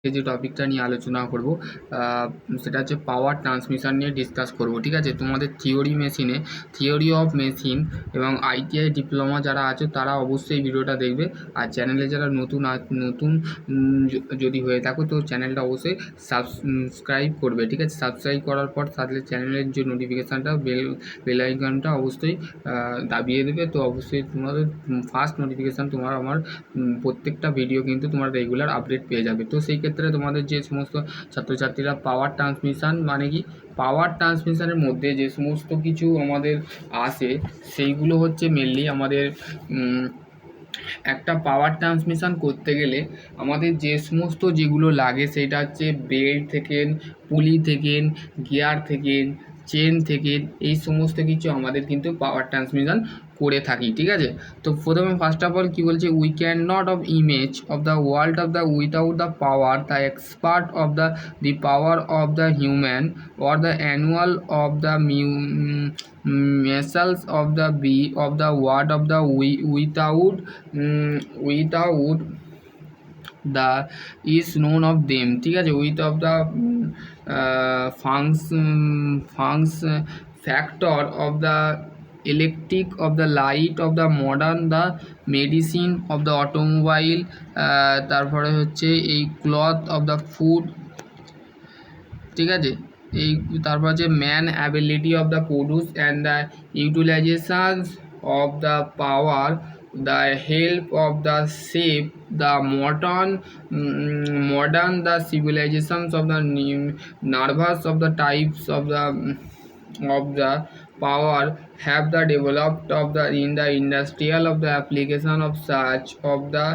যে টপিকটা নিয়ে আলোচনা করব সেটা হচ্ছে পাওয়ার ট্রান্সমিশন নিয়ে ডিসকাস করব। ঠিক আছে, তোমাদের থিওরি অফ মেশিন এবং আইটিআই ডিপ্লোমা যারা আছে তারা অবশ্যই ভিডিওটা দেখবে। আর চ্যানেলে যারা নতুন যদি হয়ে থাকো তো চ্যানেলটা অবশ্যই সাবস্ক্রাইব করবে। ঠিক আছে, সাবস্ক্রাইব করার পর তাহলে চ্যানেলের যে নোটিফিকেশানটা বেল আইকনটা অবশ্যই দাবিয়ে দেবে। তো অবশ্যই তোমাদের ফার্স্ট নোটিফিকেশান তোমার আমার প্রত্যেকটা ভিডিও কিন্তু তোমরা রেগুলার আপডেট পেয়ে যাবে। তো সেই ক্ষেত্রে তোমাদের যে সমস্ত ছাত্রছাত্রীরা পাওয়ার ট্রান্সমিশন মানে কি, পাওয়ার ট্রান্সমিশনের মধ্যে যে সমস্ত কিছু আমাদের আসে সেইগুলো হচ্ছে মেনলি আমাদের একটা পাওয়ার ট্রান্সমিশন করতে গেলে আমাদের যে সমস্ত যেগুলো লাগে সেটা হচ্ছে বেল্ট থেকে, পুলি থেকে, গিয়ার থেকে, চেন থেকে, এই সমস্ত কিছু আমাদের কিন্তু পাওয়ার ট্রান্সমিশন করে থাকি। ঠিক আছে, তো প্রথমে ফার্স্ট অফ অল কী বলছে, we can not of image of the world of the without the power the expert of the power of the human or the annual of the missiles of the bee of the word of the without the is known of them। ঠিক আছে, with of the factor of the electric of the light of the modern the medicine of the automobile, তারপরে হচ্ছে এই cloth of the food. ঠিক আছে, এই তারপর হচ্ছে man ability of the produce and the utilisations of the power, the help of the shape the modern the civilizations of the nervous of the types of the power have the developed of the in the industrial of the application of such of the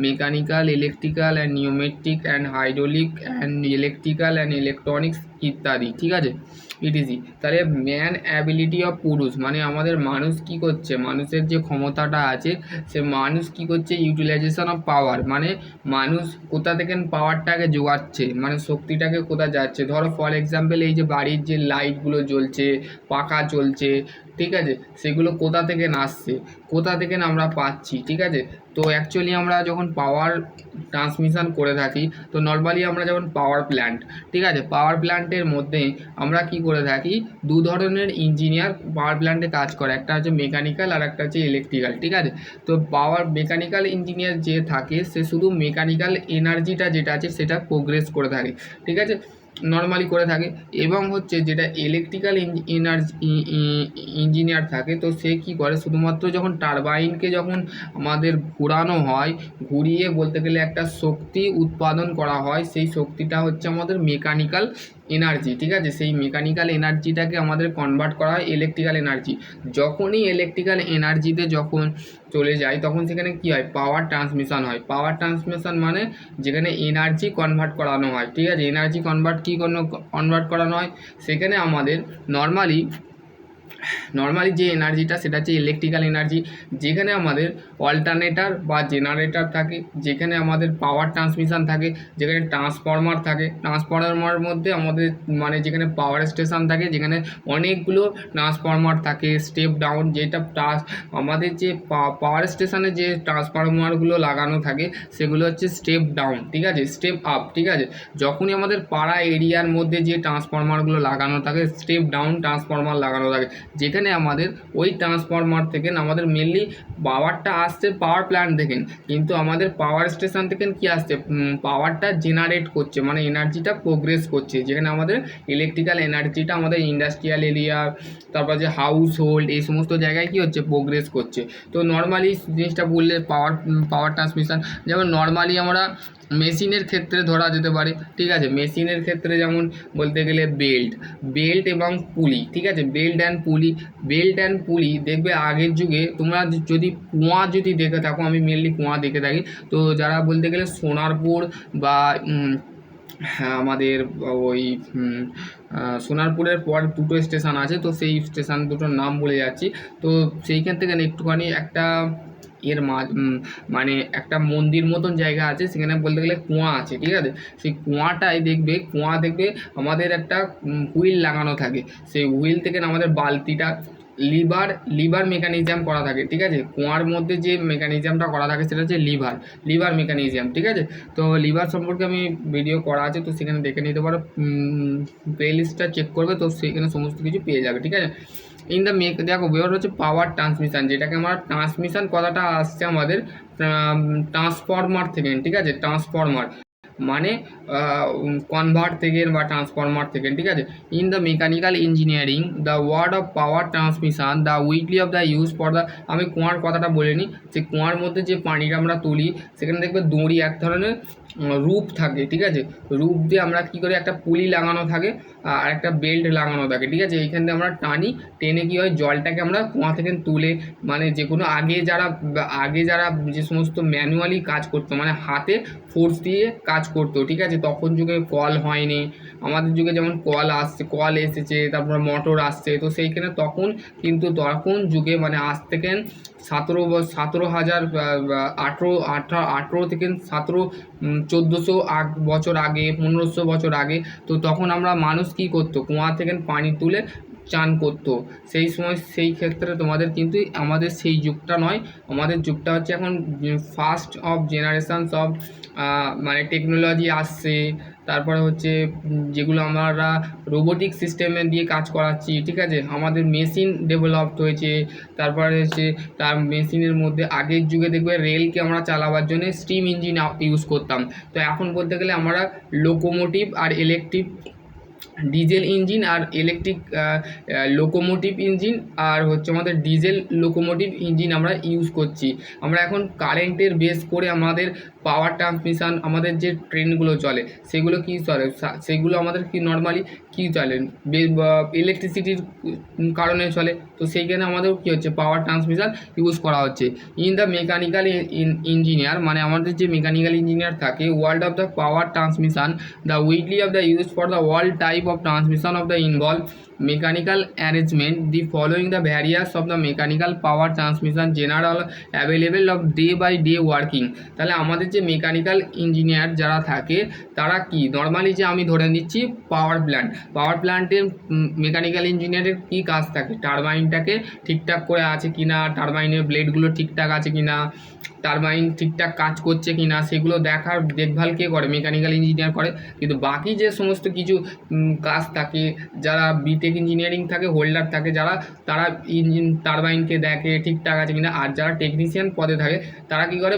mechanical, electrical and pneumatic and hydraulic and electrical and electronics ইত্যাদি। ঠিক আছে, etc. তাহলে man ability of পুরুষ মানে আমাদের মানুষ কি করছে, মানুষের যে ক্ষমতাটা আছে সে মানুষ কি করছে, ইউটিলাইজেশন অফ পাওয়ার মানে মানুষ কোথা থেকে পাওয়ারটাকে জোগাচ্ছে, মানে শক্তিটাকে কোথা যাচ্ছে। ধরো ফর এক্সাম্পল এই যে বাড়ির যে লাইটগুলো জ্বলছে, পাখা চলছে, ঠিক আছে, সেগুলো কোথা থেকে আসছে, কোথা থেকে আমরা পাচ্ছি। ঠিক আছে, তো অ্যাকচুয়ালি আমরা যখন পাওয়ার ট্রান্সমিশন করে থাকি তো নর্মালি আমরা যেমন পাওয়ার প্ল্যান্ট, ঠিক আছে, পাওয়ার প্ল্যান্টের মধ্যে আমরা কি করে থাকি, দু ধরনের ইঞ্জিনিয়ার পাওয়ার প্ল্যান্টে কাজ করে, একটা হচ্ছে মেকানিক্যাল আর একটা হচ্ছে ইলেকট্রিক্যাল। ঠিক আছে, তো মেকানিক্যাল ইঞ্জিনিয়ার যে থাকে সে শুধু মেকানিক্যাল এনার্জিটা যেটা আছে সেটা প্রোগ্রেস করে থাকে। ঠিক আছে, নর্মালি করে থাকে। এবং হচ্ছে যেটা ইলেকট্রিক্যাল ইঞ্জিনিয়ার থাকে তো সে কি করে, শুধুমাত্র যখন টারবাইনকে যখন আমাদের ঘোরানো হয়, ঘুরিয়ে বলতে গেলে একটা শক্তি উৎপাদন করা হয়, সেই শক্তিটা হচ্ছে আমাদের মেকানিক্যাল এনার্জি। ঠিক আছে, সেই মেকানিক্যাল এনার্জিটাকে আমাদের কনভার্ট করা হয় ইলেকট্রিক্যাল এনার্জি। যখনই ইলেকট্রিক্যাল এনার্জিতে যখন চলে যায় তখন সেখানে কি হয়, পাওয়ার ট্রান্সমিশন হয়। পাওয়ার ট্রান্সমিশন মানে যেখানে এনার্জি কনভার্ট করানো হয়। ঠিক আছে, এনার্জি কনভার্ট করানো হয় সেখানে আমাদের নর্মালি যে এনার্জিটা সেটা হচ্ছে ইলেকট্রিক্যাল এনার্জি, যেখানে আমাদের অল্টারনেটার বা জেনারেটর থাকে, যেখানে আমাদের পাওয়ার ট্রান্সমিশন থাকে, যেখানে ট্রান্সফর্মার থাকে। ট্রান্সফর্মার মধ্যে আমাদের মানে যেখানে পাওয়ার স্টেশন থাকে, যেখানে অনেকগুলো ট্রান্সফর্মার থাকে, স্টেপ ডাউন যেটা আমাদের যে পাওয়ার স্টেশনে যে ট্রান্সফর্মারগুলো লাগানো থাকে সেগুলো হচ্ছে স্টেপ ডাউন। ঠিক আছে, স্টেপ আপ। ঠিক আছে, যখনই আমাদের পাড়া এরিয়ার মধ্যে যে ট্রান্সফর্মারগুলো লাগানো থাকে স্টেপ ডাউন ট্রান্সফর্মার লাগানো থাকে, যেখানে আমাদের ওই ট্রান্সফর্মার থেকে আমাদের মেনলি পাওয়ারটা আসছে পাওয়ার প্ল্যান্ট থেকে, কিন্তু আমাদের পাওয়ার স্টেশন থেকে কি আসছে, পাওয়ারটা জেনারেট করছে মানে এনার্জিটা প্রোগ্রেস করছে, যেখানে আমাদের ইলেকট্রিক্যাল এনার্জিটা আমাদের ইন্ডাস্ট্রিয়াল এরিয়া, তারপর যে হাউস হোল্ড, এই সমস্ত জায়গায় কি হচ্ছে, প্রোগ্রেস করছে। তো নর্মালি জিনিসটা বললে পাওয়ার ট্রান্সমিশন যেমন নর্মালি আমরা মেশিনের ক্ষেত্রে ধরা যেতে পারে। ঠিক আছে, মেশিনের ক্ষেত্রে যেমন বলতে গেলে বেল্ট এবং পুলি। ঠিক আছে, বেল্ট অ্যান্ড পুলি দেখবে আগের যুগে তোমরা যদি কুয়া যদি দেখে থাকো, আমি মেনলি কুয়া দেখে থাকি, তো যারা বলতে গেলে সোনারপুর বা আমাদের ওই সোনারপুরের পর দুটো স্টেশন আছে, তো সেই স্টেশন দুটোর নাম বলে যাচ্ছি। তো সেইখান থেকে একটুখানি একটা মানে একটা মন্দির মতন জায়গা আছে, সেখানে বলতে গেলে কুয়া আছে। ঠিক আছে, সেই কুয়া দেখবে আমাদের একটা হুইল লাগানো থাকে, সেই হুইল থেকে আমাদের বালতিটা লিভার মেকানিজম করা থাকে, ঠিক আছে। কুয়ার মধ্যে যে মেকানিজমটা করা থাকে সেটা হচ্ছে লিভার মেকানিজম, ঠিক আছে। তো লিভার সম্পর্কে আমি ভিডিও করা আছে, তো সেখানে দেখে নিতে পারো, প্লে লিস্টটা চেক করবে, তো সেখানে সমস্ত কিছু পেয়ে যাবে, ঠিক আছে। ইন দ্য দেখো ব্যাপার হচ্ছে পাওয়ার ট্রান্সমিশন, যেটাকে আমরা ট্রান্সমিশন কথাটা আসছে আমাদের ট্রান্সফরমার থেকে, ঠিক আছে। ট্রান্সফরমার মানে কনভার্ট থেকে বা ট্রান্সফরমার থেকে, ঠিক আছে। In the mechanical engineering the word of power transmission the weekly of the use for the, আমি কুয়ার কথাটা বলিনি, যে কুয়ার মধ্যে যে পানিটা আমরা তুলি সেখানে দেখবে দড়ি এক ধরনের রূপ থাকে, ঠিক আছে। রূপ দিয়ে আমরা কী করি, একটা পুলি লাগানো থাকে আর একটা বেল্ট লাগানো থাকে, ঠিক আছে। এইখান থেকে আমরা টানি, টেনে কী হয়, জলটাকে আমরা কুয়া থেকে তুলে, মানে যে কোনো আগে যারা যে সমস্ত ম্যানুয়ালি কাজ করতো, মানে হাতে ফোর্স দিয়ে কাজ করতো, ঠিক আছে। তখন যুগে কল হয়নি, আমাদের যুগে যেমন কল এসেছে, তারপর মোটর আসছে, তো সেইখানে তখন যুগে মানে আজ থেকে 17,000 18 থেকে 1400 বছর আগে, 1500 বছর আগে, তো তখন আমরা মানুষ কী করতো, কুয়া থেকে পানি তুলে চান করতো। সেই সময় সেই ক্ষেত্রে তোমাদের কিন্তু আমাদের সেই যুগটা নয়, আমাদের যুগটা হচ্ছে এখন ফার্স্ট অফ জেনারেশনস অফ মানে টেকনোলজি আসছে, তারপরে হচ্ছে যেগুলো আমরা রোবোটিক সিস্টেমে দিয়ে কাজ করাচ্ছি, ঠিক আছে। আমাদের মেশিন ডেভেলপড হয়েছে, তারপরে হচ্ছে তার মেশিনের মধ্যে আগের যুগে দেখবে রেলকে আমরা চালাবার জন্য স্টিম ইঞ্জিন ইউজ করতাম, তো এখন বলতে গেলে আমরা লোকোমোটিভ আর ইলেকট্রিক ডিজেল ইঞ্জিন আর ইলেকট্রিক লোকোমোটিভ ইঞ্জিন আর হচ্ছে আমাদের ডিজেল লোকোমোটিভ ইঞ্জিন আমরা ইউজ করছি। আমরা এখন কারেন্টের বেস করে আমাদের পাওয়ার ট্রান্সমিশন, আমাদের যে ট্রেনগুলো চলে সেগুলো কী চলে, সেগুলো আমাদের কি নর্মালি কী চলে, ইলেকট্রিসিটির কারণে চলে, তো সেইখানে আমাদের কী হচ্ছে, পাওয়ার ট্রান্সমিশন ইউজ করা হচ্ছে। ইন দ্য মেকানিক্যাল ইঞ্জিনিয়ার, মানে আমাদের যে মেকানিক্যাল ইঞ্জিনিয়ার থাকে, world of the power transmission the weekly of the use for the world type of transmission of the involved mechanical arrangement the following the various of the mechanical power transmission general available of day by day working। তাহলে আমাদের যে mechanical engineer যারা থাকে তারা কি normally, যে আমি ধরে নিচ্ছি পাওয়ার প্ল্যান্টের মেকানিক্যাল ইঞ্জিনিয়ারের কী কাজ থাকে, টারবাইনটাকে ঠিকঠাক করে আছে কিনা, টারবাইনের ব্লেডগুলো ঠিকঠাক আছে কিনা, টারবাইন ঠিকঠাক কাজ করছে কিনা, সেগুলো দেখভাল কে করে, মেকানিক্যাল ইঞ্জিনিয়ার করে। কিন্তু বাকি যে সমস্ত কিছু কাজ থাকে, যারা বিটেক ইঞ্জিনিয়ারিং থাকে, হোল্ডার থাকে, তারা টারবাইনকে দেখে ঠিকঠাক আছে কিনা, আর যারা টেকনিশিয়ান পদে থাকে তারা কি করে,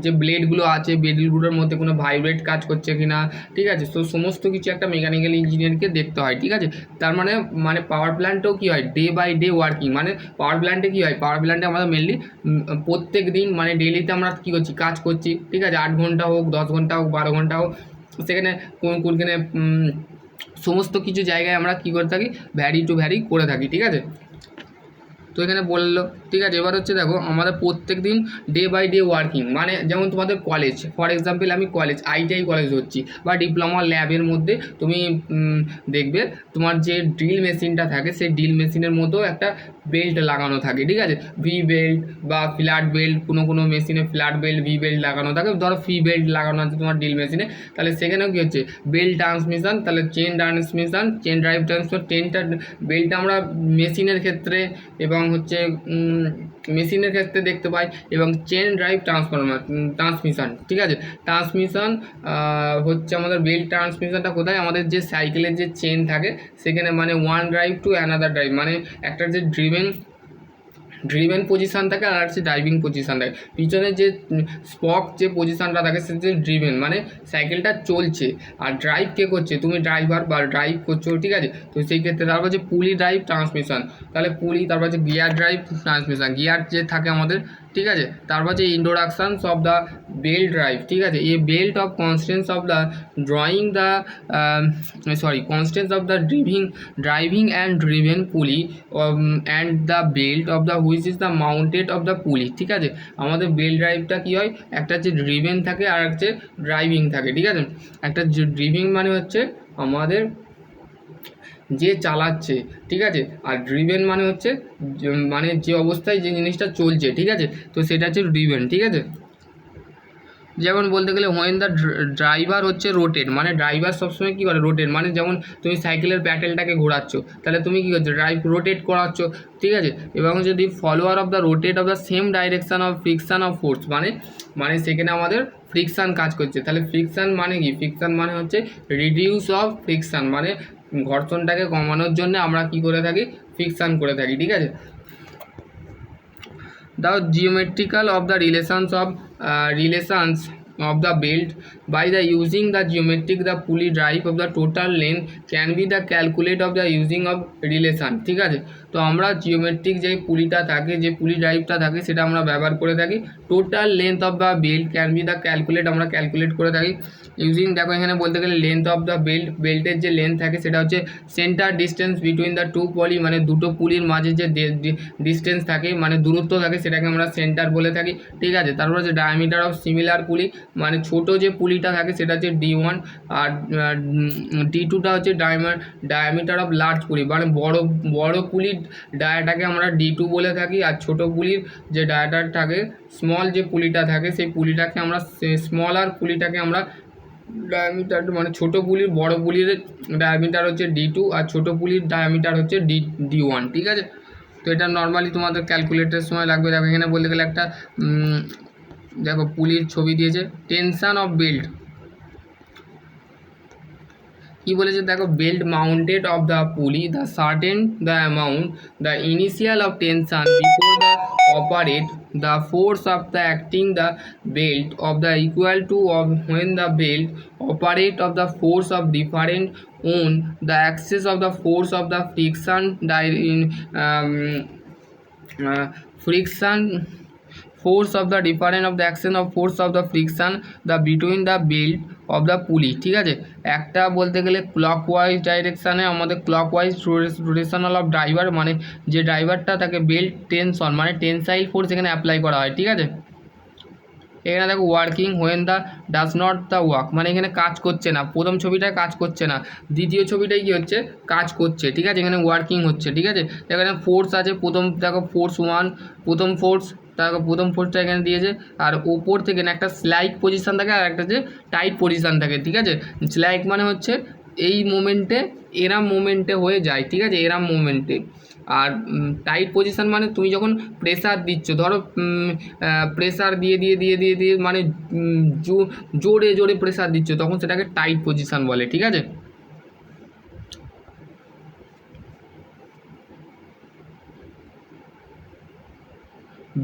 যে ব্লেডগুলো আছে ব্লেডগুলোর মধ্যে কোনো ভাইব্রেট কাজ করছে কিনা, ঠিক আছে। তো সমস্ত কিছু একটা মেকানিক্যাল ইঞ্জিনিয়ারকে দেখতে হয়, ঠিক আছে। তার মানে পাওয়ার প্ল্যান্টেও কী হয়, ডে বাই ডে ওয়ার্কিং, মানে পাওয়ার প্ল্যান্টে কী হয়, পাওয়ার প্ল্যান্টে আমাদের মেনলি প্রত্যেক দিন মানে ডেলিতে আমরা কী করছি, কাজ করছি, ঠিক আছে। 8 ঘন্টা হোক, 10 ঘন্টা হোক, 12 ঘন্টা হোক, সেখানে কোনখানে সমস্ত কিছু জায়গায় আমরা কী করে থাকি, ভ্যারি টু ভ্যারি করে থাকি, ঠিক আছে। তো এখানে বললো, ঠিক আছে। এবার হচ্ছে দেখো আমাদের প্রত্যেক দিন ডে বাই ডে ওয়ার্কিং, মানে যেমন তোমাদের কলেজ, ফর এক্সাম্পল আমি আইটিআই কলেজ হচ্ছি বা ডিপ্লোমা ল্যাবের মধ্যে তুমি দেখবে তোমার যে ড্রিল মেশিনটা থাকে সেই ড্রিল মেশিনের মধ্যেও একটা বেল্ট লাগানো থাকে, ঠিক আছে। ভি বেল্ট বা ফ্ল্যাট বেল্ট, কোনো মেশিনে ফ্ল্যাট বেল্ট ভি বেল্ট লাগানো থাকে, ধরো ফি বেল্ট লাগানো আছে তোমার ড্রিল মেশিনে, তাহলে সেখানেও কী হচ্ছে, বেল্ট ট্রান্সমিশন, তাহলে chain transmission, chain drive transmission, বেল্টটা আমরা মেশিনের ক্ষেত্রে এবং হচ্ছে মেশিনের ক্ষেত্রে দেখতে পাই, এবং চেন ড্রাইভ ট্রান্সমিশন, ঠিক আছে। ট্রান্সমিশন হচ্ছে আমাদের বেল্ট ট্রান্সমিশনটা কোথায়, আমাদের যে সাইকেলের যে চেন থাকে সেখানে, মানে one drive to another drive, মানে একটা যে ড্রিভেন পজিশান থাকে আর হচ্ছে ড্রাইভিং পজিশান থাকে, পিছনে যে স্পক যে পজিশানটা থাকে সে যে ড্রিভেন, মানে সাইকেলটা চলছে, আর ড্রাইভ কে করছে, তুমি ড্রাইভার বা ড্রাইভ করছো, ঠিক আছে। তো সেই ক্ষেত্রে তারপর যে পুলি ড্রাইভ ট্রান্সমিশন, তাহলে পুলি, তারপর যে গিয়ার ড্রাইভ ট্রান্সমিশন, গিয়ার যে থাকে আমাদের, ঠিক আছে। তারপর যে introductions of the belt drive, ঠিক আছে। A belt of constants of the constants of the driving and driven pulley and the belt of the which is the mounted of the pulley, ঠিক আছে। আমাদের বেল্ট ড্রাইভটা কী হয়, একটা হচ্ছে driven থাকে আর হচ্ছে ড্রাইভিং থাকে, ঠিক আছে। একটা ড্রিভিং মানে হচ্ছে আমাদের যে চালাচ্ছে, ঠিক আছে, আর ড্রিভেন মানে হচ্ছে মানে যে অবস্থায় যে জিনিসটা চলছে, ঠিক আছে। তো সেটা হচ্ছে ড্রিভেন, ঠিক আছে। যেমন বলতে গেলে হোয়েন দ্য ড্রাইভার হচ্ছে রোটেট, মানে ড্রাইভার সবসময় কী করে রোটেট, মানে যেমন তুমি সাইকেলের প্যাডেলটাকে ঘোরাচ্ছ, তাহলে তুমি কী করছো ড্রাইভ রোটেট করাচ্ছ, ঠিক আছে। এবং যদি follower of the rotate of the same direction of friction of force, মানে সেখানে আমাদের ফ্রিকশান কাজ করছে। তাহলে ফ্রিকশান মানে কি, ফ্রিকশান মানে হচ্ছে রিডিউস অফ ফ্রিকশান, মানে ঘর্ষণটাকে কমানোর জন্য আমরা কি করে থাকি, ফ্রিকশান করে থাকি, ঠিক আছে। The geometrical of the relations of the belt by the using the geometric the pulley drive of the total length can be the calculate of the using of relation, ঠিক আছে। তো আমরা জিওমেট্রিক যে পুলিটা থাকে, যে পুলি ড্রাইভটা থাকে, সেটা আমরা ব্যবহার করে থাকি। Total length of the belt can be the calculate, আমরা ক্যালকুলেট করে থাকি ইউজিং, দেখো এখানে বলতে গেলে লেন্থ অফ দ্য বেল্টের যে লেন্থ থাকে সেটা হচ্ছে centre distance between the two pulley, মানে দুটো পুলির মাঝে যে ডিস্টেন্স থাকে, মানে দূরত্ব থাকে, সেটাকে আমরা সেন্টার বলে থাকি, ঠিক আছে। তারপর হচ্ছে ডায়ামিটার অফ সিমিলার পুলি, মানে ছোট যে পুলিটা থাকে সেটা হচ্ছে D1, আর D2টা হচ্ছে ডায়ামিটার অফ লার্জ পুলি, মানে বড় পুলির ডায়াটাকে আমরা D2 বলে থাকি, আর ছোট পুলির যে ডায়াটার থাকে, স্মল যে পুলিটা থাকে সেই পুলিটাকে আমরা স্মলার পুলিটাকে আমরা ডায়ামিটার, মানে ছোটো পুলির বড় পুলির ডায়ামিটার হচ্ছে D2, আর ছোটো পুলির ডায়ামিটার হচ্ছে D1, ঠিক আছে। তো এটা নর্মালি তোমাদের ক্যালকুলেটের সময় লাগবে। দেখো এখানে বলতে গেলে একটা দেখো পুলির ছবি দিয়েছে, টেনশন অফ বেল্ট কি বলেছে, দেখো বেল্ট মাউন্টেড অফ দ্য পুলি the certain the amount the initial of tension before the operate the force of the acting the belt of the equal to of when the belt operate of the force of different on the axis of the force of the friction force of the different of the action of force of the friction the between the belt of the pulley, ঠিক আছে। একটা বলতে গেলে clockwise ডাইরেকশানে আমাদের clockwise rotational of driver, মানে যে ড্রাইভারটা তাকে বেল্ট টেনশন মানে টেনসাইল ফোর্স এখানে অ্যাপ্লাই করা হয়, ঠিক আছে। এখানে দেখো working when the does not the work, মানে এখানে কাজ করছে না, প্রথম ছবিটায় কাজ করছে না, দ্বিতীয় ছবিটায় কী হচ্ছে, কাজ করছে, ঠিক আছে। এখানে ওয়ার্কিং হচ্ছে, ঠিক আছে। এখানে ফোর্স আছে, প্রথম দেখো ফোর্স 1, প্রথম ফোর্স, দেখো প্রথম ফোর্সটা এখানে দিয়েছে, আর ওপর থেকে একটা স্লাইক পজিশান থাকে আর একটা যে টাইট পজিশান থাকে, ঠিক আছে। স্লাইক মানে হচ্ছে এই মোমেন্টে এরাম মোমেন্টে হয়ে যায়, ঠিক আছে, এরাম মোমেন্টে। আর টাইট পজিশান মানে তুমি যখন প্রেসার দিচ্ছ, ধরো প্রেসার দিয়ে দিয়ে দিয়ে দিয়ে দিয়ে মানে জোরে জোরে প্রেসার দিচ্ছ, তখন সেটাকে টাইট পজিশান বলে, ঠিক আছে।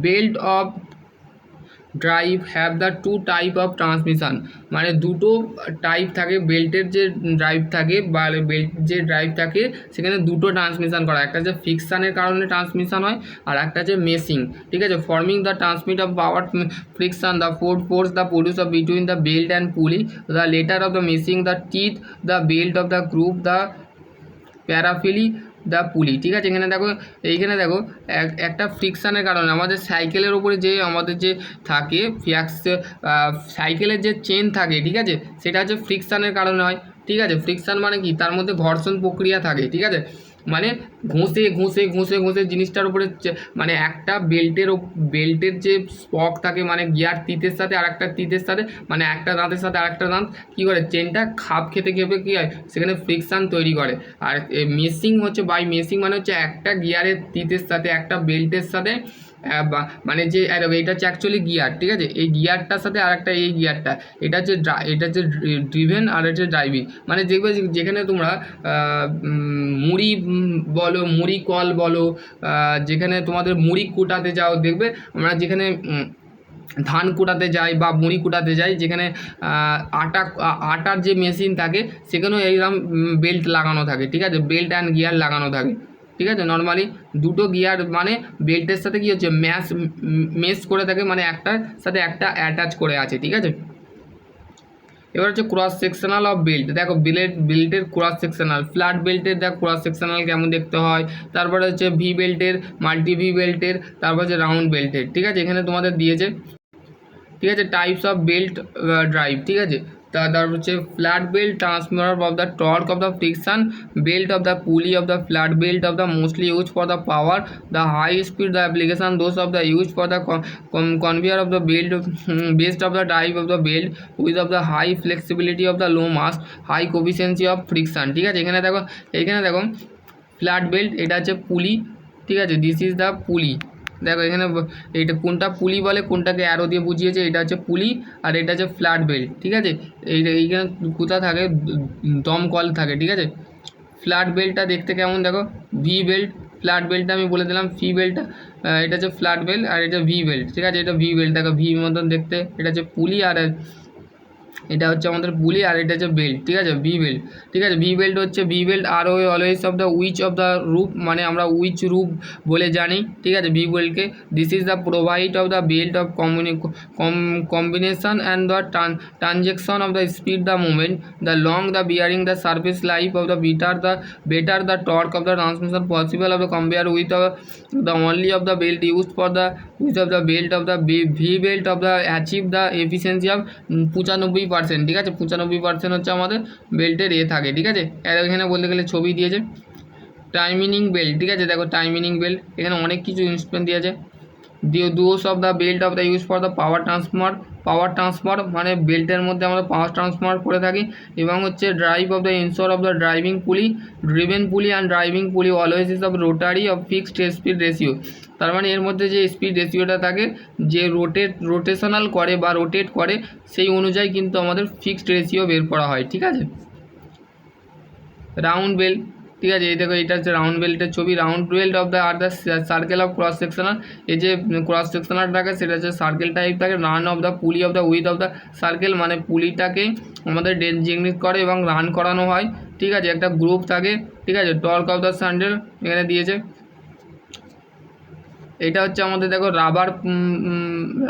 Belt of drive have the two type of transmission, মানে দুটো টাইপ থাকে বেল্টের যে ড্রাইভ থাকে, বা বেল্ট যে ড্রাইভ থাকে সেখানে দুটো ট্রান্সমিশান করা, একটা যে ফ্রিকশানের কারণে ট্রান্সমিশান হয়, আর একটা যে মেসিং, ঠিক আছে। Forming the transmit of power friction the force the produce of between the belt and pulley the latter of the meshing the teeth the belt of the groove the প্যারাফিলি দ্য পুলি, ঠিক আছে। এখানে দেখো এইখানে দেখো একটা ফ্রিকশানের কারণে আমাদের সাইকেলের ওপরে যে আমাদের যে থাকে সাইকেলের যে চেন থাকে, ঠিক আছে, সেটা হচ্ছে ফ্রিকশানের কারণে হয়, ঠিক আছে। ফ্রিকশান মানে কি, তার মধ্যে ঘর্ষণ প্রক্রিয়া থাকে, ঠিক আছে, মানে ঘষে ঘষে ঘষে ঘষে জিনিসটার উপরে, মানে একটা বেল্টের যে স্পক থাকে, মানে গিয়ার তিতের সাথে আর একটা তিতের সাথে, মানে একটা দাঁতের সাথে আর একটা দাঁত কী করে চেনটা খাপ খেতে খেপে কী হয়, সেখানে ফ্রিকশান তৈরি করে। আর মেসিং হচ্ছে বাই মেসিং মানে হচ্ছে একটা গিয়ারের তিতের সাথে একটা বেল্টের সাথে, মানে যে এটা হচ্ছে অ্যাকচুয়ালি গিয়ার, ঠিক আছে, এই গিয়ারটার সাথে আর একটা এই গিয়ারটা, এটা হচ্ছে ড্রিভেন আর হচ্ছে ড্রাইভিং, মানে দেখবে যেখানে তোমরা মুড়ি বলো, মুড়ি কল বলো, যেখানে তোমাদের মুড়ি কুটাতে যাও, দেখবে আমরা যেখানে ধান কুটাতে যাই বা মুড়ি কুটাতে যাই, যেখানে আটার যে মেশিন থাকে সেখানেও এইরকম বেল্ট লাগানো থাকে, ঠিক আছে, বেল্ট অ্যান্ড গিয়ার লাগানো থাকে, ঠিক আছে। নর্মালি দুটো গিয়ার মানে বেল্টের সাথে কী হচ্ছে মেশ করে থাকে, মানে একটার সাথে একটা অ্যাটাচ করে আছে, ঠিক আছে। এবার হচ্ছে ক্রস সেকশনাল অফ বেল্ট, দেখো বেল্টের ক্রস সেকশনাল, ফ্ল্যাট বেল্টের দেখো ক্রস সেকশনাল কেমন দেখতে হয়, তারপরে হচ্ছে ভি বেল্টের, মাল্টি ভি বেল্টের, তারপর হচ্ছে রাউন্ড বেল্টের, ঠিক আছে। এখানে তোমাদের দিয়েছে, ঠিক আছে, টাইপস অফ বেল্ট ড্রাইভ, ঠিক আছে। তারপর হচ্ছে flat belt transfer of the torque of the friction belt of the pulley of the flat belt of the mostly use for the power the high speed the application those of the use for the conveyor of the belt based of the type of the belt with of the high flexibility of the low mass high coefficient of friction ঠিক আছে। এখানে দেখো flat belt এটা হচ্ছে পুলি ঠিক আছে, this is the পুলি। দেখো এখানে এইটা কোনটা পুলি বলে, কোনটাকে অ্যারো দিয়ে বুঝিয়েছে, এটা হচ্ছে পুলি আর এটা হচ্ছে ফ্ল্যাট বেল্ট ঠিক আছে। এইখানে কোথা থাকে, দমকল থাকে ঠিক আছে। ফ্ল্যাট বেল্টটা দেখতে কেমন দেখো, ভি বেল্ট, ফ্ল্যাট বেল্টটা আমি বলে দিলাম ভি বেল্টটা, এটা হচ্ছে ফ্ল্যাট বেল্ট আর এটা ভি বেল্ট ঠিক আছে। এটা ভি বেল্ট দেখো ভি মতন দেখতে, এটা হচ্ছে পুলি আর এটা হচ্ছে আমাদের পুলি আর এটা হচ্ছে বেল্ট ঠিক আছে, ভি বেল্ট ঠিক আছে। ভি বেল্ট হচ্ছে V belt are always of the which of the rope, মানে আমরা উইচ রুপ বলে জানি ঠিক আছে ভি বেল্টকে। This is the provide of the belt of combination and the transaction of the speed the movement the long the bearing the surface life of the better the torque of the transmission possible of the compare with the only of the belt used for the use of the belt of the V belt of the achieve the efficiency of 95% ঠিক আছে। 95% হচ্ছে আমাদের বেল্টের থাকে ঠিক আছে। আর এখানে বলতে গেলে ছবি দিয়েছে টাইমিং বেল্ট ঠিক আছে। দেখো টাইমিং বেল্ট এখানে অনেক কিছু ইনস্ট্রুমেন্ট দিয়েছে। Those of the belt of the use for the power transfer মানে বেল্টের মধ্যে আমরা পাওয়ার ট্রান্সফার করে থাকি। এবং হচ্ছে drive of the ensure of the driven pulley and driving pulley always is of rotary of fixed speed ratio. তার মানে এর মধ্যে যে স্পিড রেশিওটা থাকে, যে রোটেশনাল করে বা রোটেট করে, সেই অনুযায়ী কিন্তু আমাদের ফিক্সড রেশিও বের করা হয় ঠিক আছে। রাউন্ড বেল্ট ঠিক আছে, এই দেখো এটা হচ্ছে রাউন্ড বেল্টের ছবি। Round belt of the are the circle of cross sectional, এই যে ক্রস সেকশনাল থাকে সেটা হচ্ছে সার্কেল টাইপ থাকে। Run of the pulley of the with of the circle মানে পুলিটাকে আমাদের ডেঞ্জিংনিক করে এবং রান করানো হয় ঠিক আছে। একটা গ্রুপ থাকে ঠিক আছে। টর্ক অফ দ্য স্যান্ডেল এখানে দিয়েছে। এটা হচ্ছে আমাদের দেখো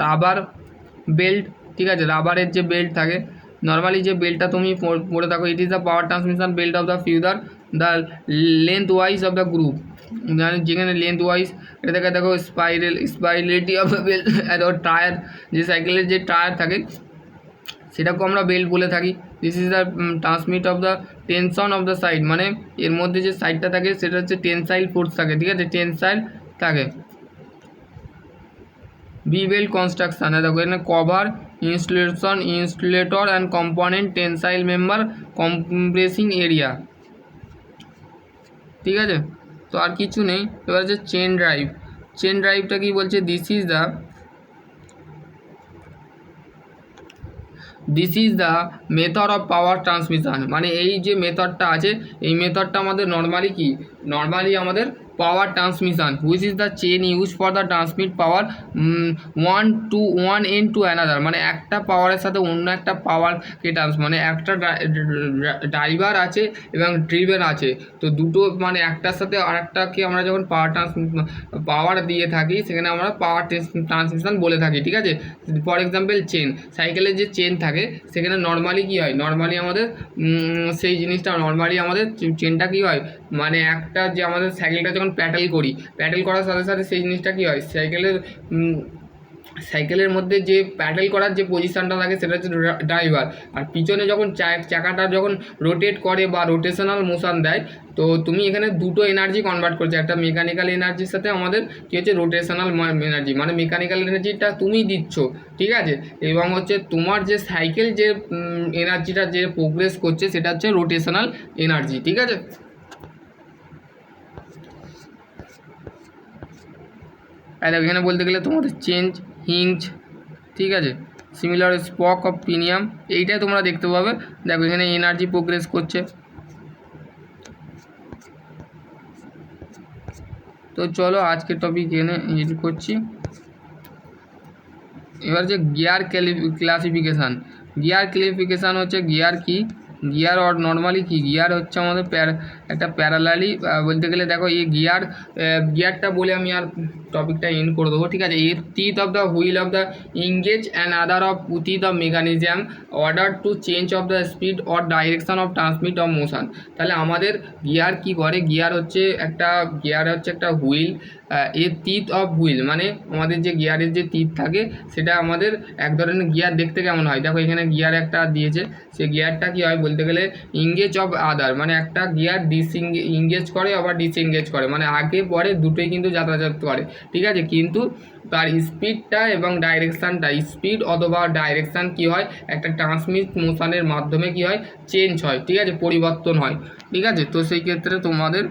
রাবার বেল্ট ঠিক আছে। রাবারের যে বেল্ট থাকে নর্মালি যে বেল্টটা তুমি পরে থাকো, it is the power transmission belt of the further the lengthwise of the groove, যেখানে লেন্থ ওয়াইজ এটা দেখো spirality of the belt. Tyre, যে সাইকেলের যে টায়ার থাকে সেটাকেও আমরা বেল্ট বলে থাকি। This is the transmit of the tension of the side, মানে এর মধ্যে যে সাইডটা থাকে সেটা হচ্ছে টেনসাইল ফোর্স থাকে ঠিক আছে, টেনসাইল থাকে। ভি বেল্ট কনস্ট্রাকশন দেখো এখানে cover insulator and component tensile member compressing area ঠিক আছে। তো আর কিছু নেই। এবার হচ্ছে চেন ড্রাইভটা কি বলছে, this is the method of power transmission, মানে এই যে মেথডটা আছে এই মেথডটা আমাদের নর্মালি আমাদের power transmission which is the chain use for the transmit power one and to another, মানে একটা পাওয়ারের সাথে অন্য একটা পাওয়ারকে মানে একটা ড্রাইভার আছে এবং ড্রিভেন আছে, তো দুটো মানে একটার সাথে আরেকটাকে আমরা যখন পাওয়ার দিয়ে থাকি সেখানে আমরা পাওয়ার ট্রান্সমিশন বলে থাকি ঠিক আছে। ফর এক্সাম্পল সাইকেলের যে চেন থাকে সেখানে নর্মালি কী হয়, নর্মালি আমাদের সেই জিনিসটা নর্মালি আমাদের চেনটা কী হয়, মানে একটা যে আমাদের সাইকেলটা যখন প্যাডেল করার সাথে সাথে সেই জিনিসটা কী হয়, সাইকেলের মধ্যে যে প্যাডেল করার যে পজিশানটা থাকে সেটা হচ্ছে ড্রাইভার, আর পিছনে যখন চাকাটা যখন রোটেট করে বা রোটেশনাল মোশন দেয়, তো তুমি এখানে দুটো এনার্জি কনভার্ট করছো, একটা মেকানিক্যাল এনার্জির সাথে আমাদের কী হচ্ছে রোটেশনাল এনার্জি, মানে মেকানিক্যাল এনার্জিটা তুমি দিচ্ছ ঠিক আছে, এবং হচ্ছে তোমার যে সাইকেল যে এনার্জিটা যে প্রোগ্রেস করছে সেটা হচ্ছে রোটেশনাল এনার্জি ঠিক আছে। আর এখানে বলতে গেলে তোমাদের চেঞ্জ হিঞ্জ ঠিক আছে, সিমিলার স্পক অফ পিনিয়াম এইটাই তোমরা দেখতে পাবে। দেখো এখানে এনার্জি প্রোগ্রেস করছে। তো চলো আজকের টপিক এখানে এড করছি। এবার যে গিয়ার ক্লাসিফিকেশান হচ্ছে গিয়ার কি, গিয়ার और নর্মালি কি গিয়ার হচ্ছে আমাদের একটা প্যারালালি বলতে গেলে দেখো এই গিয়ারটা বলে আমি আর টপিকটা এন্ড করে দেবো, ঠিক আছে। এর teeth of the wheel of the engage and other of teeth of mechanism order to change of the speed or direction of transmit of motion. তাহলে আমাদের গিয়ার কি করে, গিয়ার হচ্ছে একটা হুইল, এর টিথ অফ হুইল মানে আমাদের যে গিয়ারের যে টিথ থাকে সেটা আমাদের এক ধরনের গিয়ার দেখতে কেমন হয়, দেখো এখানে গিয়ার একটা দিয়েছে, সে গিয়ারটা কি হয় বলতে গেলে ইংগেজ অফ আদার, মানে একটা গিয়ার ইংগেজ করে আবার ডিসএঙ্গেজ করে, মানে আগে পরে দুটোই কিন্তু যাতায়াত করে, ঠিক আছে। কিন্তু তার স্পিডটা এবং ডাইরেকশানটা, স্পিড অথবা ডাইরেকশান কি হয় একটা ট্রান্সমিট মোশনের মাধ্যমে কি হয় চেঞ্জ হয়, ঠিক আছে, পরিবর্তন হয়, ঠিক আছে। তো সেই ক্ষেত্রে তোমাদের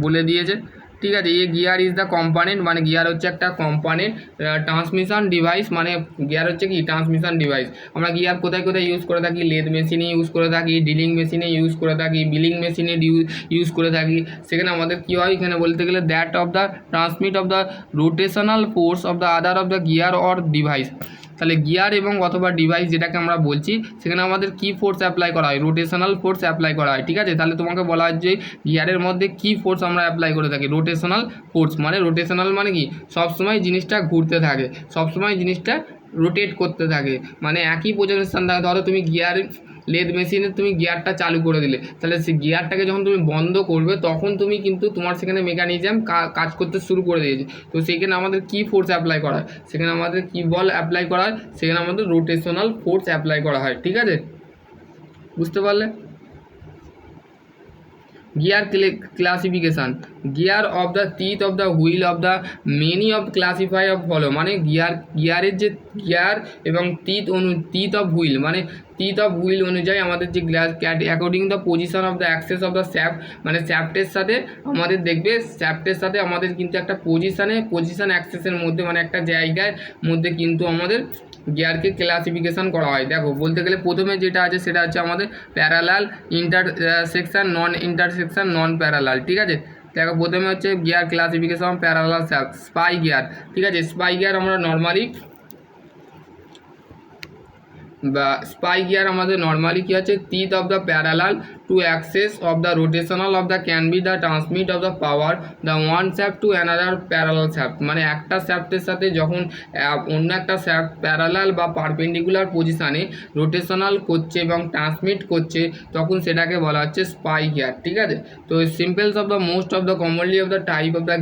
বলে দিয়েছে, ঠিক আছে। এ গিয়ার ইজ দ্য কম্পোনেন্ট, মানে গিয়ার হচ্ছে একটা কম্পোনেন্ট, ট্রান্সমিশন ডিভাইস, মানে গিয়ার হচ্ছে কি ট্রান্সমিশন ডিভাইস। আমরা গিয়ার কোথায় কোথায় ইউজ করে থাকি, লেদ মেশিনে ইউজ করে থাকি, ড্রিলিং মেশিনে ইউজ করে থাকি, বিলিং মেশিনে ইউজ করে থাকি। সেখানে আমাদের কী হয়, এখানে বলতে গেলে that of the transmit of the rotational force of the other of the gear or device. তাহলে গিয়ার এবং অথবা ডিভাইস যেটাকে আমরা বলছি সেখানে আমাদের কি ফোর্স অ্যাপ্লাই করা হয়, রোটেশনাল ফোর্স অ্যাপ্লাই করা হয়, ঠিক আছে। তাহলে তোমাকে বলা হয় যে গিয়ারের মধ্যে কি ফোর্স আমরা অ্যাপ্লাই করে থাকি, রোটেশনাল ফোর্স, মানে রোটেশনাল মানে কি সবসময় জিনিসটা ঘুরতে থাকে, সবসময় জিনিসটা রোটেট করতে থাকে, মানে একই পজিশন থাকে। ধরো তুমি লেদ মেশিনে তুমি গিয়ারটা চালু করে দিলে, তাহলে সেই গিয়ারটাকে যখন তুমি বন্ধ করবে তখন তুমি কিন্তু তোমার সেখানে মেকানিজম কাজ করতে শুরু করে দিয়েছে। তো সেখানে আমাদের কি ফোর্স অ্যাপ্লাই করা হয়, সেখানে আমাদের কি বল অ্যাপ্লাই করা হয়, সেখানে আমাদের রোটেশনাল ফোর্স অ্যাপ্লাই করা হয়, ঠিক আছে, বুঝতে পারলে। Gear classification, gear of the teeth of the wheel of the many of classify of follow, মানে গিয়ারের যে গিয়ার এবং টিথ অফ হুইল, মানে টিথ অফ হুইল অনুযায়ী আমাদের যে according the position of the access of the shaft, মানে শ্যাফটের সাথে আমাদের দেখবে শ্যাফটের সাথে আমাদের কিন্তু একটা পজিশন অ্যাক্সেসের মধ্যে, মানে একটা জায়গার মধ্যে কিন্তু আমাদের গিয়ারকে ক্লাসিফিকেশান করা হয়। দেখো বলতে গেলে প্রথমে যেটা আছে সেটা হচ্ছে আমাদের প্যারালাল, ইন্টারসেকশান, নন ইন্টারসেকশান, নন প্যারালাল, ঠিক আছে। দেখো প্রথমে হচ্ছে gear classification parallel spy gear, ঠিক আছে। স্পাই গিয়ার আমরা নর্মালি স্পাই গিয়ার আমাদের নর্মালি কী আছে, teeth of the parallel to access of the rotational of the can be the transmit of the power the one shaft to another parallel shaft, মানে একটা শ্যাফটের সাথে যখন অন্য একটা shaft parallel বা perpendicular পজিশানে রোটেশনাল করছে এবং ট্রান্সমিট করছে তখন সেটাকে বলা হচ্ছে স্পাই গিয়ার, ঠিক আছে। তো simples of the most of the commonly of the type of the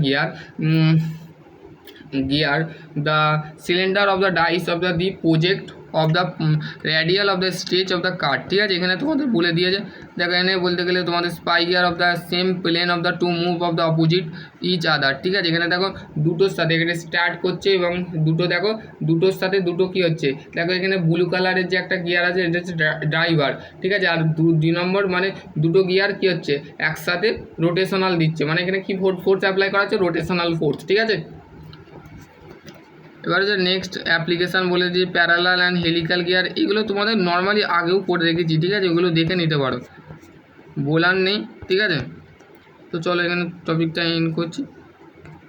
gear, the cylinder of the dice of the project of the radial of the stage of the cart, ঠিক আছে। এখানে তোমাদের বলে দিয়েছে, দেখো এখানে বলতে গেলে তোমাদের spur gear of the same plane of the to move of the opposite each other, ঠিক আছে। এখানে দেখো দুটোর সাথে এখানে স্টার্ট করছে এবং দেখো দুটোর সাথে দুটো কী হচ্ছে, দেখো এখানে ব্লু কালারের যে একটা গিয়ার আছে এটা হচ্ছে ড্রাইভার, ঠিক আছে। আর 2 নম্বর মানে দুটো গিয়ার কী হচ্ছে একসাথে রোটেশনাল দিচ্ছে, মানে এখানে কি ফোর্স অ্যাপ্লাই করা হচ্ছে, রোটেশনাল ফোর্স, ঠিক আছে। এবার হচ্ছে নেক্সট অ্যাপ্লিকেশান বলে যে প্যারালাল অ্যান্ড হেলিক্যাল গিয়ার, এগুলো তোমাদের নর্মালি আগেও পড়ে রেখেছি, ঠিক আছে, ওগুলো দেখে নিতে পারো, বলার নেই, ঠিক আছে। তো চলো এখানে টপিকটা এন্ড করছি।